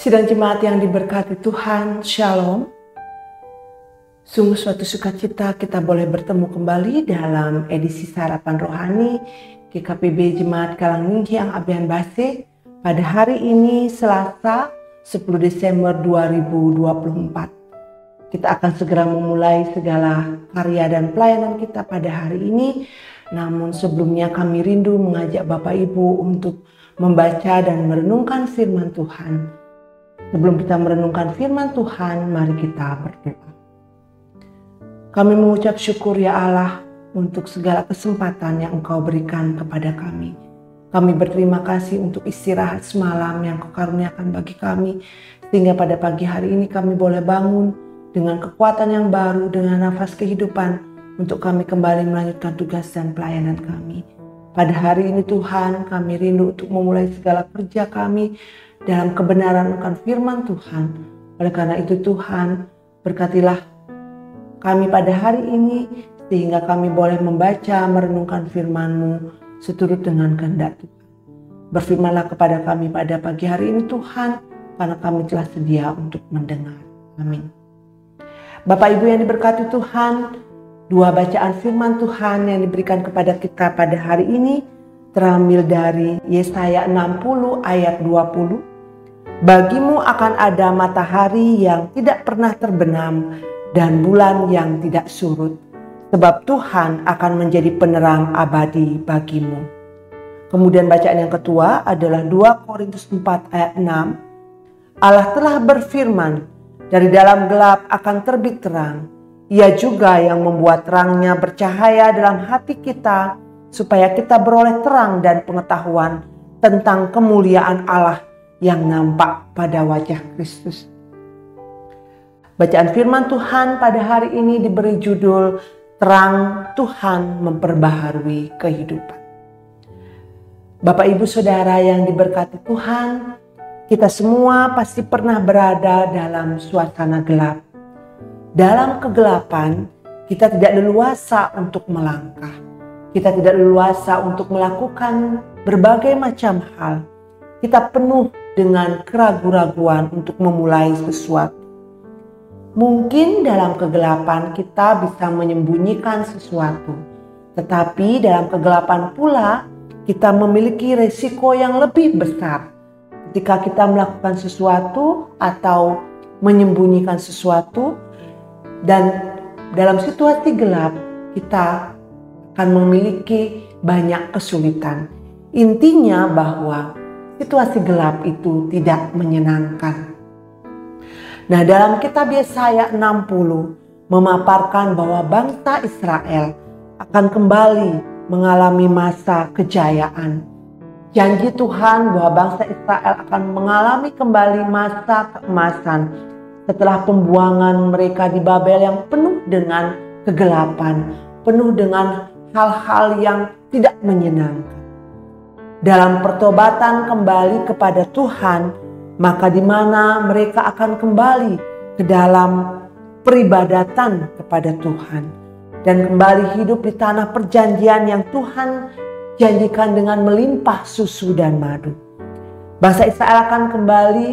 Sidang jemaat yang diberkati Tuhan, Shalom. Sungguh suatu sukacita kita boleh bertemu kembali dalam edisi Sarapan Rohani GKPB Jemaat Kalangninggi yang Abian Base pada hari ini Selasa 10 Desember 2024. Kita akan segera memulai segala karya dan pelayanan kita pada hari ini. Namun sebelumnya kami rindu mengajak Bapak Ibu untuk membaca dan merenungkan firman Tuhan. Sebelum kita merenungkan firman Tuhan, mari kita berdoa. Kami mengucap syukur ya Allah untuk segala kesempatan yang Engkau berikan kepada kami. Kami berterima kasih untuk istirahat semalam yang Kau karuniakan bagi kami. Sehingga pada pagi hari ini kami boleh bangun dengan kekuatan yang baru, dengan nafas kehidupan untuk kami kembali melanjutkan tugas dan pelayanan kami. Pada hari ini Tuhan, kami rindu untuk memulai segala kerja kami dalam kebenaran akan firman Tuhan. Oleh karena itu Tuhan, berkatilah kami pada hari ini sehingga kami boleh membaca, merenungkan firman-Mu seturut dengan kehendak Tuhan. Berfirmanlah kepada kami pada pagi hari ini Tuhan, karena kami telah sedia untuk mendengar. Amin. Bapak Ibu yang diberkati Tuhan, dua bacaan firman Tuhan yang diberikan kepada kita pada hari ini terambil dari Yesaya 60 ayat 20. Bagimu akan ada matahari yang tidak pernah terbenam dan bulan yang tidak surut, sebab Tuhan akan menjadi penerang abadi bagimu. Kemudian bacaan yang kedua adalah 2 Korintus 4 ayat 6. Allah telah berfirman, dari dalam gelap akan terbit terang. Ia juga yang membuat terangnya bercahaya dalam hati kita, supaya kita beroleh terang dan pengetahuan tentang kemuliaan Allah yang nampak pada wajah Kristus. Bacaan firman Tuhan pada hari ini diberi judul Terang Tuhan Memperbaharui Kehidupan. Bapak Ibu Saudara yang diberkati Tuhan, kita semua pasti pernah berada dalam suasana gelap. Dalam kegelapan, kita tidak leluasa untuk melangkah. Kita tidak leluasa untuk melakukan berbagai macam hal. Kita penuh dengan keraguan-raguan untuk memulai sesuatu. Mungkin dalam kegelapan kita bisa menyembunyikan sesuatu. Tetapi dalam kegelapan pula kita memiliki resiko yang lebih besar. Ketika kita melakukan sesuatu atau menyembunyikan sesuatu. Dan dalam situasi gelap kita akan memiliki banyak kesulitan. Intinya bahwa situasi gelap itu tidak menyenangkan. Nah, dalam kitab Yesaya 60 memaparkan bahwa bangsa Israel akan kembali mengalami masa kejayaan. Janji Tuhan bahwa bangsa Israel akan mengalami kembali masa keemasan setelah pembuangan mereka di Babel yang penuh dengan kegelapan, penuh dengan hal-hal yang tidak menyenangkan. Dalam pertobatan kembali kepada Tuhan, maka di mana mereka akan kembali ke dalam peribadatan kepada Tuhan dan kembali hidup di tanah perjanjian yang Tuhan janjikan dengan melimpah susu dan madu. Bangsa Israel akan kembali,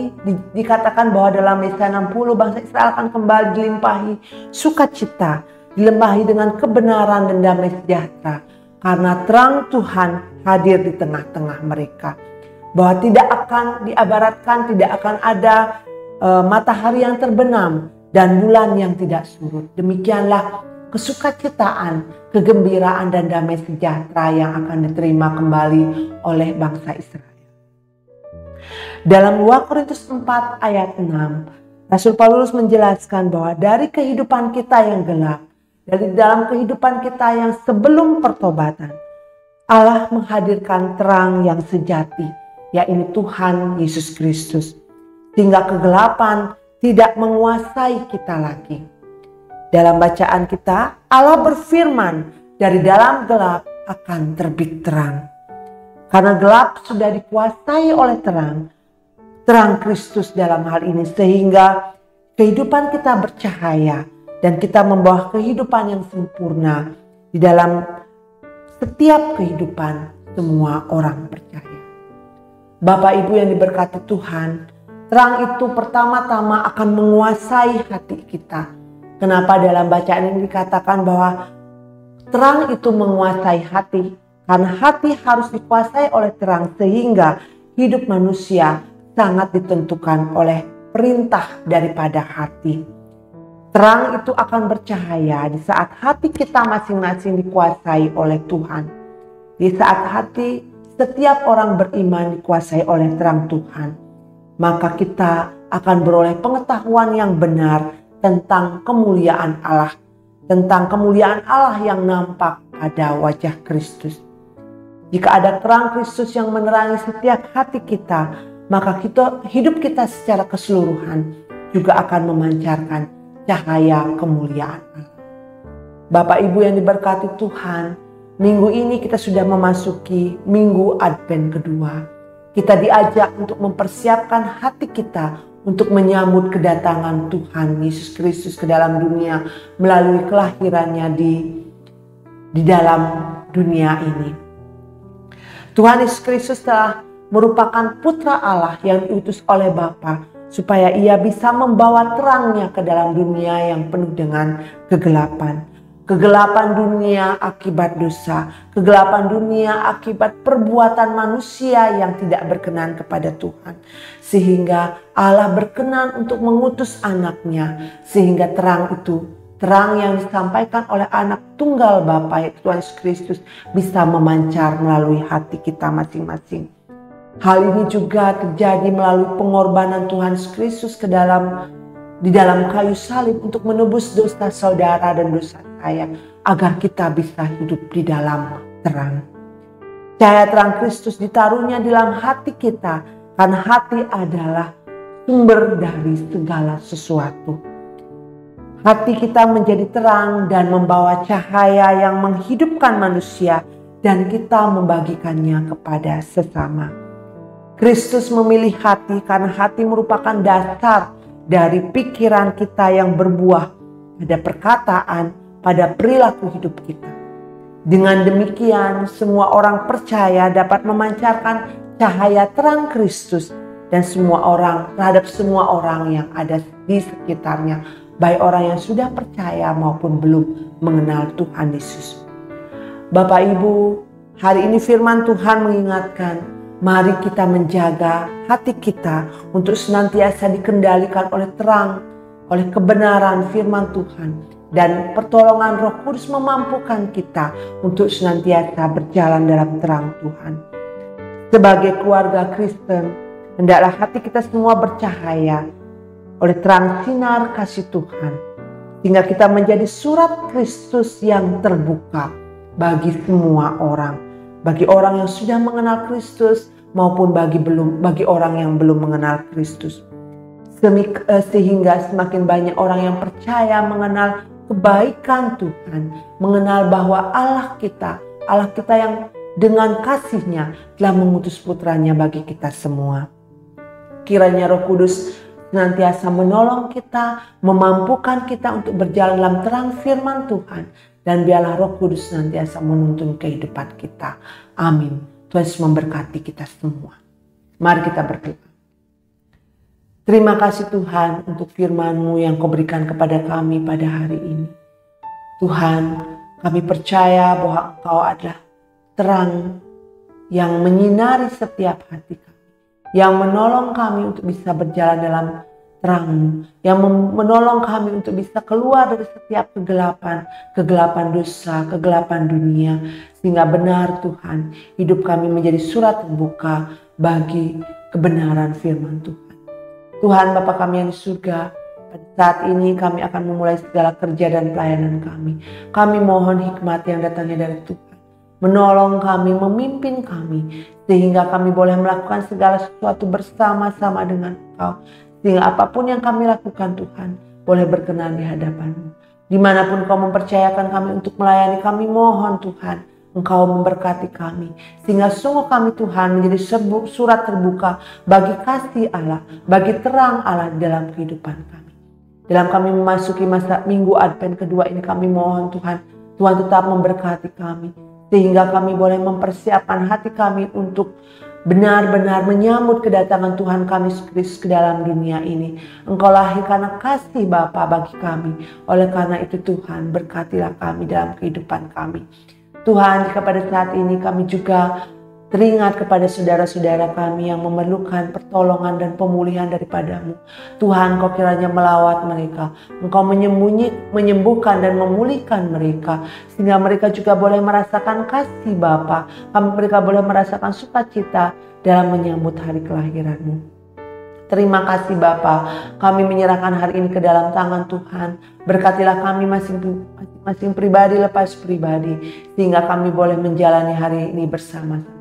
dikatakan bahwa dalam Yesaya 60 bangsa Israel akan kembali dilimpahi sukacita, dilimpahi dengan kebenaran dan damai sejahtera. Karena terang Tuhan hadir di tengah-tengah mereka. Bahwa tidak akan diabaratkan, tidak akan ada matahari yang terbenam dan bulan yang tidak surut. Demikianlah kesukacitaan, kegembiraan dan damai sejahtera yang akan diterima kembali oleh bangsa Israel. Dalam 2 Korintus 4 ayat 6, Rasul Paulus menjelaskan bahwa dari kehidupan kita yang gelap, dari dalam kehidupan kita yang sebelum pertobatan, Allah menghadirkan terang yang sejati, yaitu Tuhan Yesus Kristus. Sehingga kegelapan tidak menguasai kita lagi. Dalam bacaan kita, Allah berfirman, dari dalam gelap akan terbit terang. Karena gelap sudah dikuasai oleh terang Kristus dalam hal ini, sehingga kehidupan kita bercahaya dan kita membawa kehidupan yang sempurna di dalam setiap kehidupan semua orang percaya. Bapak Ibu yang diberkati Tuhan, Terang itu pertama-tama akan menguasai hati kita. Kenapa dalam bacaan ini dikatakan bahwa terang itu menguasai hati? Karena hati harus dikuasai oleh terang sehingga hidup manusia sangat ditentukan oleh perintah daripada hati. Terang itu akan bercahaya di saat hati kita masing-masing dikuasai oleh Tuhan. Di saat hati setiap orang beriman dikuasai oleh terang Tuhan, maka kita akan beroleh pengetahuan yang benar tentang kemuliaan Allah. Tentang kemuliaan Allah yang nampak pada wajah Kristus. Jika ada terang Kristus yang menerangi setiap hati kita, maka hidup kita secara keseluruhan juga akan memancarkan cahaya kemuliaan Allah. Bapak Ibu yang diberkati Tuhan, minggu ini kita sudah memasuki minggu Advent kedua. Kita diajak untuk mempersiapkan hati kita untuk menyambut kedatangan Tuhan Yesus Kristus ke dalam dunia melalui kelahirannya di dalam dunia ini. Tuhan Yesus Kristus telah merupakan putra Allah yang diutus oleh Bapa supaya ia bisa membawa terangnya ke dalam dunia yang penuh dengan kegelapan. Kegelapan dunia akibat dosa, kegelapan dunia akibat perbuatan manusia yang tidak berkenan kepada Tuhan. Sehingga Allah berkenan untuk mengutus anaknya, sehingga terang itu, terang yang disampaikan oleh anak tunggal Bapa yaitu Tuhan Yesus Kristus bisa memancar melalui hati kita masing-masing. Hal ini juga terjadi melalui pengorbanan Tuhan Yesus Kristus di dalam kayu salib untuk menebus dosa saudara dan dosa saya, agar kita bisa hidup di dalam terang. Cahaya terang Kristus ditaruhnya di dalam hati kita, karena hati adalah sumber dari segala sesuatu. Hati kita menjadi terang dan membawa cahaya yang menghidupkan manusia, dan kita membagikannya kepada sesama. Kristus memilih hati karena hati merupakan dasar dari pikiran kita yang berbuah pada perkataan, pada perilaku hidup kita. Dengan demikian, semua orang percaya dapat memancarkan cahaya terang Kristus dan terhadap semua orang yang ada di sekitarnya, baik orang yang sudah percaya maupun belum mengenal Tuhan Yesus. Bapak Ibu, hari ini firman Tuhan mengingatkan, mari kita menjaga hati kita untuk senantiasa dikendalikan oleh terang, oleh kebenaran firman Tuhan. Dan pertolongan Roh Kudus memampukan kita untuk senantiasa berjalan dalam terang Tuhan. Sebagai keluarga Kristen, hendaklah hati kita semua bercahaya oleh terang sinar kasih Tuhan. Hingga kita menjadi surat Kristus yang terbuka bagi semua orang. Bagi orang yang sudah mengenal Kristus maupun bagi orang yang belum mengenal Kristus. Sehingga semakin banyak orang yang percaya mengenal kebaikan Tuhan, mengenal bahwa Allah kita yang dengan kasih-Nya telah mengutus putranya bagi kita semua. Kiranya Roh Kudus senantiasa menolong kita, memampukan kita untuk berjalan dalam terang firman Tuhan, dan biarlah Roh Kudus senantiasa menuntun kehidupan kita. Amin. Tuhan Yesus memberkati kita semua. Mari kita berdoa. Terima kasih Tuhan untuk firman-Mu yang Kau berikan kepada kami pada hari ini. Tuhan, kami percaya bahwa Engkau adalah terang yang menyinari setiap hati kami. Yang menolong kami untuk bisa berjalan dalam terang-Mu. Yang menolong kami untuk bisa keluar dari setiap kegelapan dosa, kegelapan dunia. Sehingga benar Tuhan, hidup kami menjadi surat terbuka bagi kebenaran firman Tuhan. Tuhan Bapa kami yang di surga, pada saat ini kami akan memulai segala kerja dan pelayanan kami. Kami mohon hikmat yang datangnya dari Tuhan. Menolong kami, memimpin kami, sehingga kami boleh melakukan segala sesuatu bersama-sama dengan Engkau. Sehingga apapun yang kami lakukan Tuhan, boleh berkenan di hadapan-Mu. Dimanapun Kau mempercayakan kami untuk melayani, kami mohon Tuhan, Engkau memberkati kami, sehingga sungguh kami Tuhan menjadi surat terbuka bagi kasih Allah, bagi terang Allah dalam kehidupan kami. Dalam kami memasuki masa minggu Advent kedua ini, kami mohon Tuhan tetap memberkati kami, sehingga kami boleh mempersiapkan hati kami untuk benar-benar menyambut kedatangan Tuhan kami Yesus Kristus ke dalam dunia ini. Engkau lahir karena kasih Bapa bagi kami. Oleh karena itu Tuhan, berkatilah kami dalam kehidupan kami. Tuhan, jika pada saat ini kami juga teringat kepada saudara-saudara kami yang memerlukan pertolongan dan pemulihan daripada-Mu. Tuhan, Kau kiranya melawat mereka. Engkau menyembuhkan dan memulihkan mereka. Sehingga mereka juga boleh merasakan kasih Bapa. Mereka boleh merasakan sukacita dalam menyambut hari kelahiran-Mu. Terima kasih Bapa, kami menyerahkan hari ini ke dalam tangan Tuhan. Berkatilah kami masing-masing pribadi lepas pribadi. Sehingga kami boleh menjalani hari ini bersama-sama.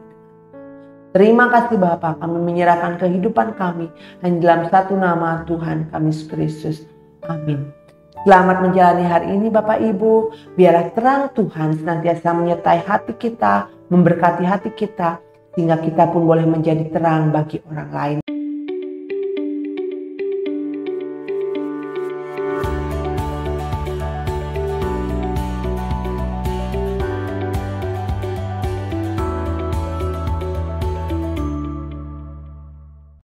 Terima kasih Bapa, kami menyerahkan kehidupan kami hanya dalam satu nama Tuhan kami Yesus Kristus. Amin. Selamat menjalani hari ini Bapak Ibu. Biarlah terang Tuhan senantiasa menyertai hati kita, memberkati hati kita, sehingga kita pun boleh menjadi terang bagi orang lain.